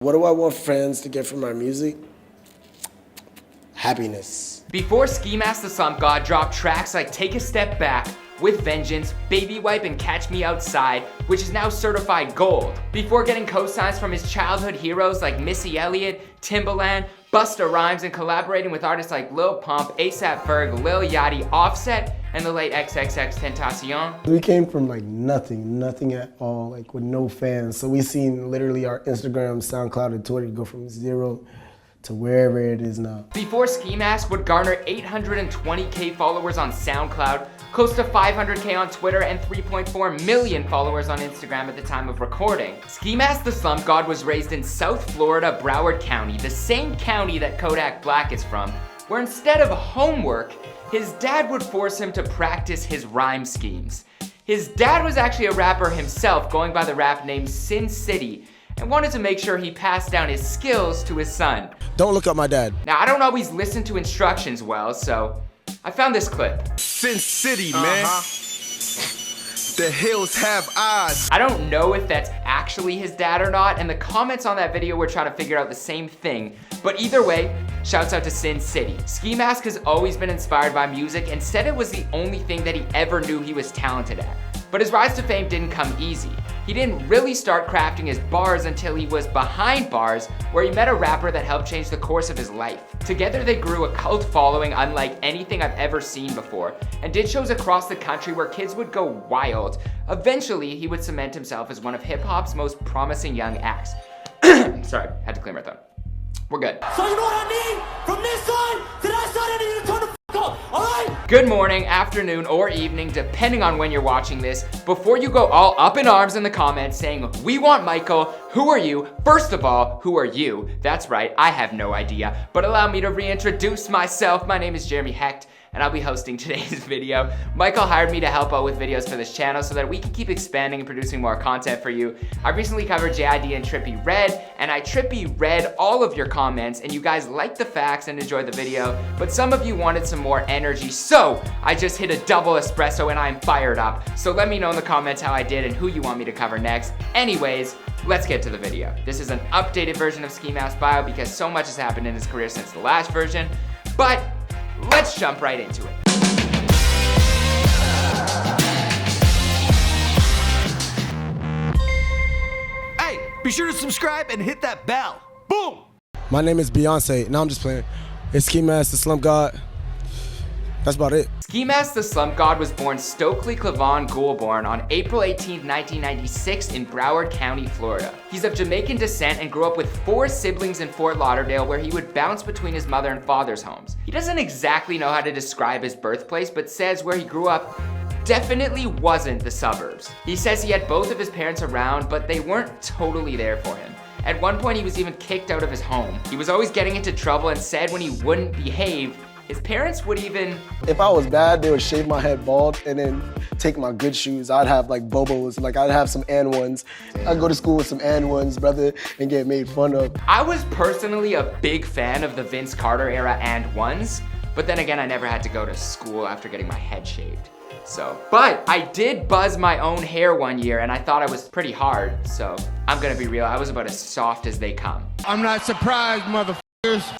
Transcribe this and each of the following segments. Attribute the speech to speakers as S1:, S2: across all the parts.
S1: What do I want friends to get from my music? Happiness.
S2: Before Mask The Slump God dropped tracks like Take a Step Back, With Vengeance, Baby Wipe, and Catch Me Outside, which is now certified gold. Before getting co-signs from his childhood heroes like Missy Elliott, Timbaland, Busta Rhymes, and collaborating with artists like Lil Pump, A$AP Ferg, Lil Yachty, Offset, and the late XXXTentacion.
S1: We came from like nothing at all, like with no fans. So we seen literally our Instagram, SoundCloud, and Twitter go from 0 to wherever it is now.
S2: Before Ski Mask would garner 820K followers on SoundCloud, close to 500K on Twitter, and 3.4 million followers on Instagram at the time of recording. Mask The Slump God was raised in South Florida, Broward County, the same county that Kodak Black is from, where instead of homework, his dad would force him to practice his rhyme schemes. His dad was actually a rapper himself, going by the rap name Sin City, and wanted to make sure he passed down his skills to his son.
S1: Don't look up my dad.
S2: Now, I don't always listen to instructions well, so I found this clip.
S3: Sin City, man. The hills have eyes.
S2: I don't know if that's actually his dad or not, and the comments on that video were trying to figure out the same thing. But either way, shouts out to Sin City. Ski Mask has always been inspired by music and said it was the only thing that he ever knew he was talented at. But his rise to fame didn't come easy. He didn't really start crafting his bars until he was behind bars, where he met a rapper that helped change the course of his life. Together they grew a cult following unlike anything I've ever seen before, and did shows across the country where kids would go wild. Eventually, he would cement himself as one of hip-hop's most promising young acts. Sorry, had to clear my throat. We're good.
S4: So you know what I need? From this side to that side, I need you to turn the f*** up, alright?
S2: Good morning, afternoon, or evening, depending on when you're watching this. Before you go all up in arms in the comments saying, "We want Michael," who are you? First of all, who are you? That's right, I have no idea. But allow me to reintroduce myself. My name is Jeremy Hecht, and I'll be hosting today's video. Michael hired me to help out with videos for this channel so that we can keep expanding and producing more content for you. I recently covered JID and Trippie Redd, and I Trippie read all of your comments, and you guys liked the facts and enjoyed the video, but some of you wanted some more energy, so I just hit a double espresso and I'm fired up. So let me know in the comments how I did and who you want me to cover next. Anyways, let's get to the video. This is an updated version of Ski Mask's bio because so much has happened in his career since the last version, but let's jump right into it.
S3: Hey, be sure to subscribe and hit that bell. Boom!
S1: My name is Beyonce. No, I'm just playing. It's Mask The Slump God. That's about it.
S2: Mask The Slump God was born Stokely Clavon Goulbourne on April 18, 1996 in Broward County, Florida. He's of Jamaican descent and grew up with 4 siblings in Fort Lauderdale, where he would bounce between his mother and father's homes. He doesn't exactly know how to describe his birthplace, but says where he grew up definitely wasn't the suburbs. He says he had both of his parents around, but they weren't totally there for him. At one point, he was even kicked out of his home. He was always getting into trouble and said when he wouldn't behave, his parents would even...
S1: If I was bad, they would shave my head bald and then take my good shoes. I'd have like Bobos, like I'd have some and-ones. I'd go to school with some and-ones, brother, and get made fun of.
S2: I was personally a big fan of the Vince Carter era and-ones, but then again, I never had to go to school after getting my head shaved. But I did buzz my own hair one year and I thought I was pretty hard, so I'm gonna be real, I was about as soft as they come.
S3: I'm not surprised, motherfuckers.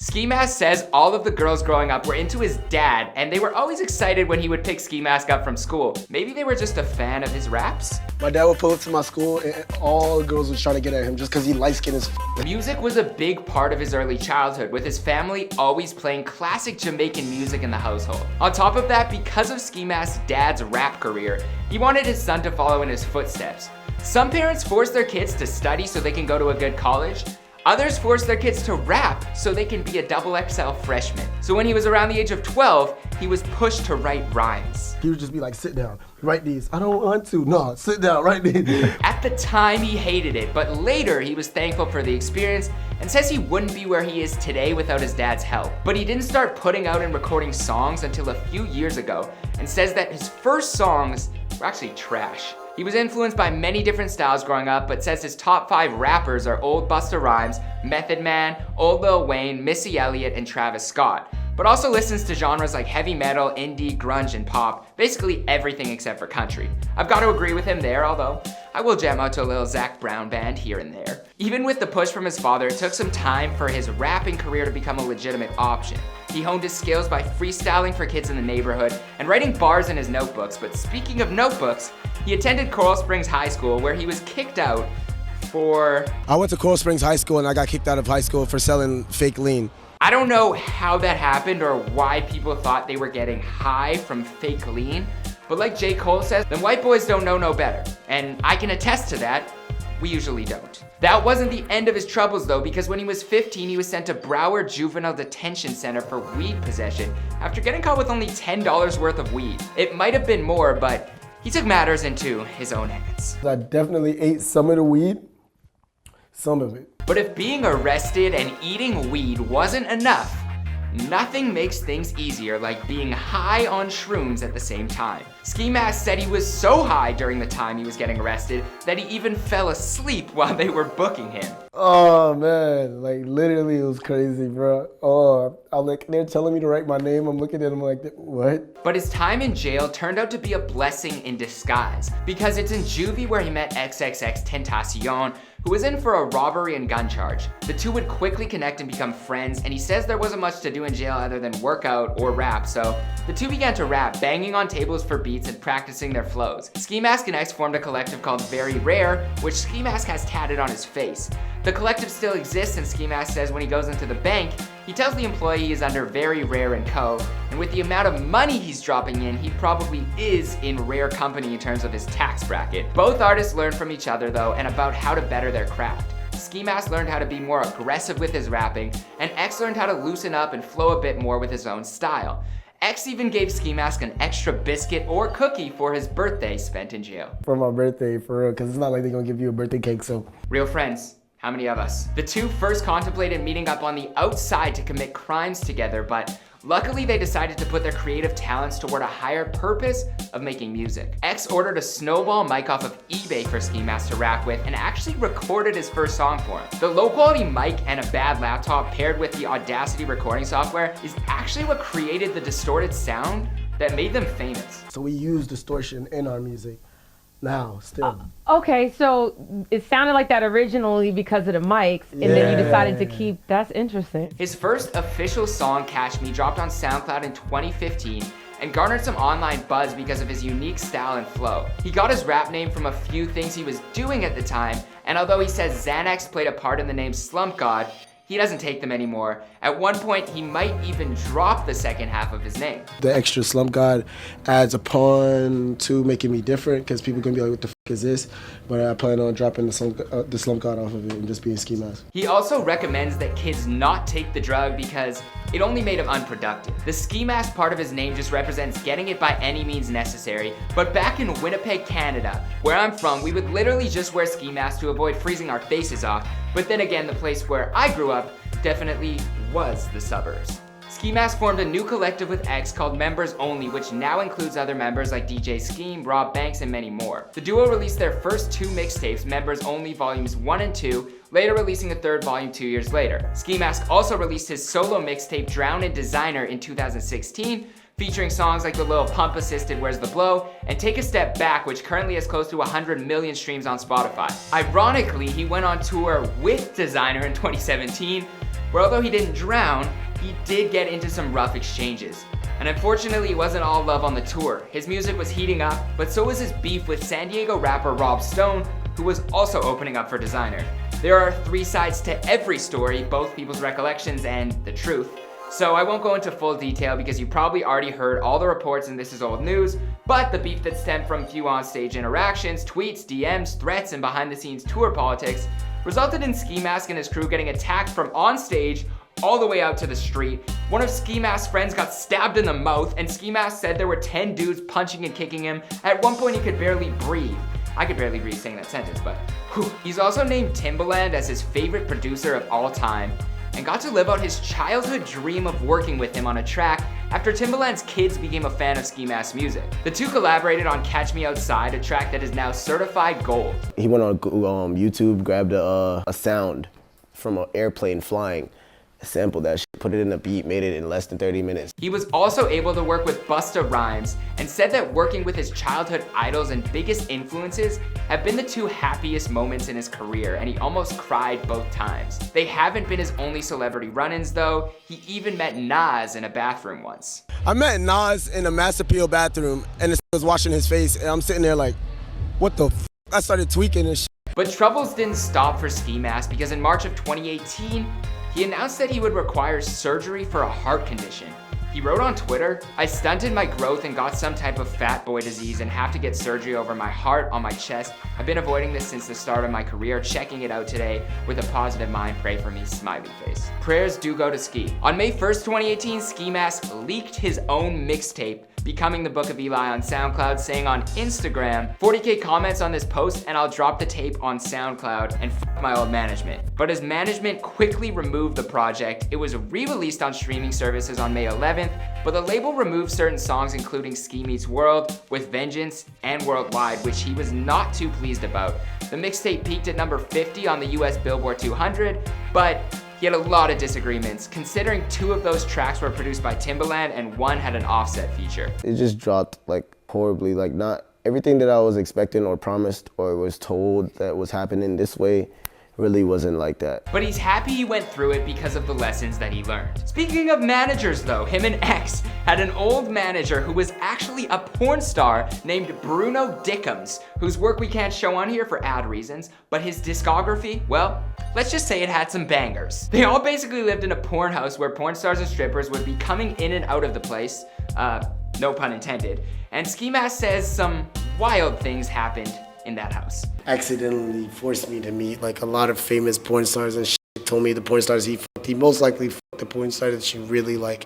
S2: Ski Mask says all of the girls growing up were into his dad, and they were always excited when he would pick Ski Mask up from school. Maybe they were just a fan of his raps?
S1: My dad would pull up to my school and all the girls would try to get at him just because he light-skinned as f.
S2: Music was a big part of his early childhood, with his family always playing classic Jamaican music in the household. On top of that, because of Ski Mask's dad's rap career, he wanted his son to follow in his footsteps. Some parents force their kids to study so they can go to a good college. Others force their kids to rap so they can be a XXL freshman. So when he was around the age of 12, he was pushed to write rhymes.
S1: He would just be like, sit down, write these. I don't want to. No, sit down, write these.
S2: At the time, he hated it, but later he was thankful for the experience and says he wouldn't be where he is today without his dad's help. But he didn't start putting out and recording songs until a few years ago, and says that his first songs were actually trash. He was influenced by many different styles growing up, but says his top 5 rappers are Old Busta Rhymes, Method Man, Old Lil Wayne, Missy Elliott, and Travis Scott. But also listens to genres like heavy metal, indie, grunge, and pop, basically everything except for country. I've got to agree with him there, although I will jam out to a little Zac Brown band here and there. Even with the push from his father, it took some time for his rapping career to become a legitimate option. He honed his skills by freestyling for kids in the neighborhood and writing bars in his notebooks. But speaking of notebooks, he attended Coral Springs High School, where he was kicked out for...
S1: I went to Coral Springs High School and I got kicked out of high school for selling fake lean.
S2: I don't know how that happened or why people thought they were getting high from fake lean, but like J. Cole says, then white boys don't know no better. And I can attest to that, we usually don't. That wasn't the end of his troubles though, because when he was 15, he was sent to Broward Juvenile Detention Center for weed possession after getting caught with only $10 worth of weed. It might have been more, but he took matters into his own hands.
S1: I definitely ate some of the weed, some of it.
S2: But if being arrested and eating weed wasn't enough, nothing makes things easier like being high on shrooms at the same time. Ski Mask said he was so high during the time he was getting arrested that he even fell asleep while they were booking him.
S1: Oh man, like literally it was crazy, bro. Oh, I'm like, they're telling me to write my name. I'm looking at them like, what?
S2: But his time in jail turned out to be a blessing in disguise, because it's in juvie where he met XXX Tentacion, who was in for a robbery and gun charge. The two would quickly connect and become friends, and he says there wasn't much to do in jail other than work out or rap, so the two began to rap, banging on tables for beats and practicing their flows. Ski Mask and X formed a collective called Very Rare, which Ski Mask has tatted on his face. The collective still exists, and Ski Mask says when he goes into the bank, he tells the employee he is under Very Rare & Co., and with the amount of money he's dropping in, he probably is in rare company in terms of his tax bracket. Both artists learn from each other though, and about how to better their craft. Ski Mask learned how to be more aggressive with his rapping, and X learned how to loosen up and flow a bit more with his own style. X even gave Ski Mask an extra biscuit or cookie for his birthday spent in jail.
S1: For my birthday, for real, because it's not like they're gonna give you a birthday cake, so.
S2: Real friends. How many of us? The two first contemplated meeting up on the outside to commit crimes together, but luckily they decided to put their creative talents toward a higher purpose of making music. X ordered a snowball mic off of eBay for Ski Mask to rap with and actually recorded his first song for him. The low quality mic and a bad laptop paired with the Audacity recording software is actually what created the distorted sound that made them famous.
S1: So we use distortion in our music. Now, still.
S5: Okay, so it sounded like that originally because of the mics, and then you decided to keep, that's interesting.
S2: His first official song, Catch Me, dropped on SoundCloud in 2015 and garnered some online buzz because of his unique style and flow. He got his rap name from a few things he was doing at the time, and although he says Xanax played a part in the name Slump God, he doesn't take them anymore. At one point, he might even drop the second half of his name.
S1: The extra Slump God adds upon to making me different, because people are gonna be like, what the f is this? But I plan on dropping the Slump God off of it and just being Ski Mask.
S2: He also recommends that kids not take the drug because it only made him unproductive. The Ski Mask part of his name just represents getting it by any means necessary, but back in Winnipeg, Canada, where I'm from, we would literally just wear ski masks to avoid freezing our faces off, but then again, the place where I grew up definitely was the suburbs. Ski Mask formed a new collective with X called Members Only, which now includes other members like DJ Scheme, Rob Banks, and many more. The duo released their first two mixtapes, Members Only Volumes 1 and 2, later releasing a third volume 2 years later. Ski Mask also released his solo mixtape Drown in Designer in 2016, featuring songs like the Lil Pump assisted Where's the Blow and Take a Step Back, which currently has close to 100 million streams on Spotify. Ironically, he went on tour with Designer in 2017, where although he didn't drown, he did get into some rough exchanges. And unfortunately, it wasn't all love on the tour. His music was heating up, but so was his beef with San Diego rapper Rob Stone, who was also opening up for Designer. There are three sides to every story, both people's recollections and the truth. So I won't go into full detail because you probably already heard all the reports and this is old news, but the beef that stemmed from few onstage interactions, tweets, DMs, threats, and behind the scenes tour politics resulted in Ski Mask and his crew getting attacked from onstage all the way out to the street. One of Ski Mask's friends got stabbed in the mouth, and Ski Mask said there were 10 dudes punching and kicking him. At one point he could barely breathe. I could barely breathe saying that sentence, but whew. He's also named Timbaland as his favorite producer of all time, and got to live out his childhood dream of working with him on a track after Timbaland's kids became a fan of Ski Mask's music. The two collaborated on Catch Me Outside, a track that is now certified gold.
S6: He went on YouTube, grabbed a sound from an airplane flying, sampled that shit, put it in a beat, made it in less than 30 minutes.
S2: He was also able to work with Busta Rhymes and said that working with his childhood idols and biggest influences have been the two happiest moments in his career, and he almost cried both times. They haven't been his only celebrity run-ins though. He even met Nas in a bathroom once.
S1: I met Nas in a Mass Appeal bathroom, and this was washing his face, and I'm sitting there like, what the f? I started tweaking and shit.
S2: But troubles didn't stop for Ski Mask, because in March of 2018, he announced that he would require surgery for a heart condition. He wrote on Twitter, "I stunted my growth and got some type of fat boy disease and have to get surgery over my heart on my chest. I've been avoiding this since the start of my career, checking it out today with a positive mind, pray for me, smiley face." Prayers do go to Ski. On May 1st, 2018, Ski Mask leaked his own mixtape, Becoming the Book of Eli, on SoundCloud, saying on Instagram, 40K comments on this post and I'll drop the tape on SoundCloud and f my old management. But his management quickly removed the project. It was re-released on streaming services on May 11th, but the label removed certain songs including Ski Meets World, With Vengeance, and Worldwide, which he was not too pleased about. The mixtape peaked at number 50 on the US Billboard 200, but he had a lot of disagreements, considering 2 of those tracks were produced by Timbaland and 1 had an Offset feature.
S6: It just dropped like horribly, like not everything that I was expecting or promised or was told that was happening this way really wasn't like that.
S2: But he's happy he went through it because of the lessons that he learned. Speaking of managers though, him and X had an old manager who was actually a porn star named Bruno Dickums, whose work we can't show on here for ad reasons, but his discography, well, let's just say it had some bangers. They all basically lived in a porn house where porn stars and strippers would be coming in and out of the place, no pun intended, and Ski Mask says some wild things happened in that house.
S1: Accidentally forced me to meet like a lot of famous porn stars and shit. Told me the porn stars he fucked, he most likely fucked the porn star that she really like.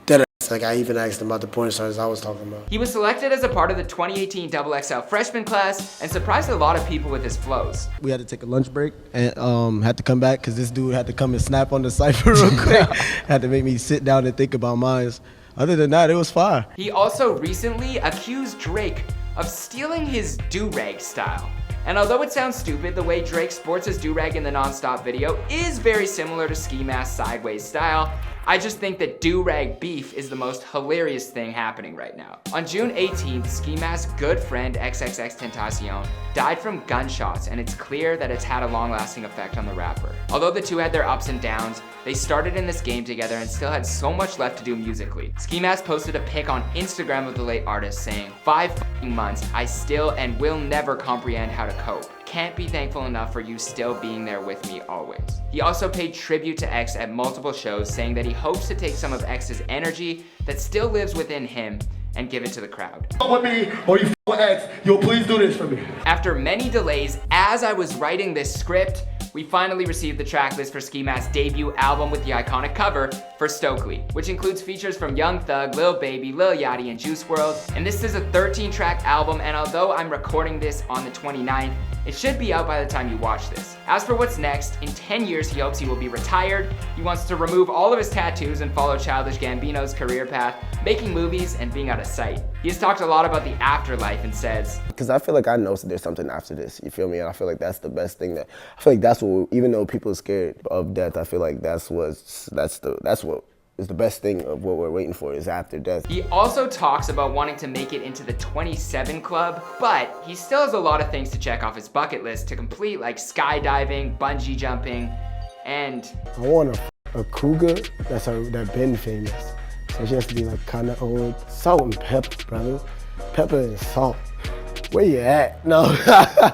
S1: Dead ass. Like I even asked him about the porn stars I was talking about.
S2: He was selected as a part of the 2018 XXL freshman class and surprised a lot of people with his flows.
S1: We had to take a lunch break and had to come back because this dude had to come and snap on the cypher real quick. Had to make me sit down and think about mine. Other than that, it was fire.
S2: He also recently accused Drake of stealing his do-rag style. And although it sounds stupid, the way Drake sports his do-rag in the Non-Stop video is very similar to Ski Mask's sideways style. I just think that do-rag beef is the most hilarious thing happening right now. On June 18th, Ski Mask's good friend XXXTentacion died from gunshots, and it's clear that it's had a long-lasting effect on the rapper. Although the two had their ups and downs, they started in this game together and still had so much left to do musically. Ski Mask posted a pic on Instagram of the late artist saying, 5 fucking months, I still and will never comprehend how to cope. Can't be thankful enough for you still being there with me always. He also paid tribute to X at multiple shows, saying that he hopes to take some of X's energy that still lives within him and give it to the crowd.
S7: With me, or you with X, you'll please do this for me.
S2: After many delays, as I was writing this script, we finally received the track list for Ski Mask's debut album with the iconic cover for Stokely, which includes features from Young Thug, Lil Baby, Lil Yachty, and Juice WRLD. And this is a 13-track album, and although I'm recording this on the 29th, it should be out by the time you watch this. As for what's next, in 10 years he hopes he will be retired. He wants to remove all of his tattoos and follow Childish Gambino's career path, making movies and being out of sight. He has talked a lot about the afterlife and says,
S6: because I feel like I know there's something after this, you feel me? And I feel like that's the best thing I feel like that's what, even though people are scared of death, I feel like that's what is the best thing of what we're waiting for is after death.
S2: He also talks about wanting to make it into the 27 club, but he still has a lot of things to check off his bucket list to complete, like skydiving, bungee jumping, and
S1: I want a cougar that been famous. So she has to be like kind of old. Salt and pepper, brother. Pepper and salt. Where you at? No.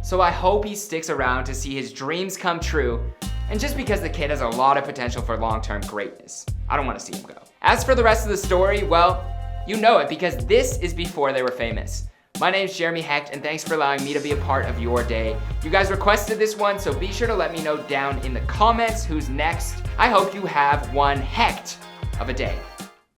S2: So I hope he sticks around to see his dreams come true, and just because the kid has a lot of potential for long-term greatness. I don't want to see him go. As for the rest of the story, well, you know it because this is before they were famous. My name's Jeremy Hecht, and thanks for allowing me to be a part of your day. You guys requested this one, so be sure to let me know down in the comments who's next. I hope you have one hecht of a day.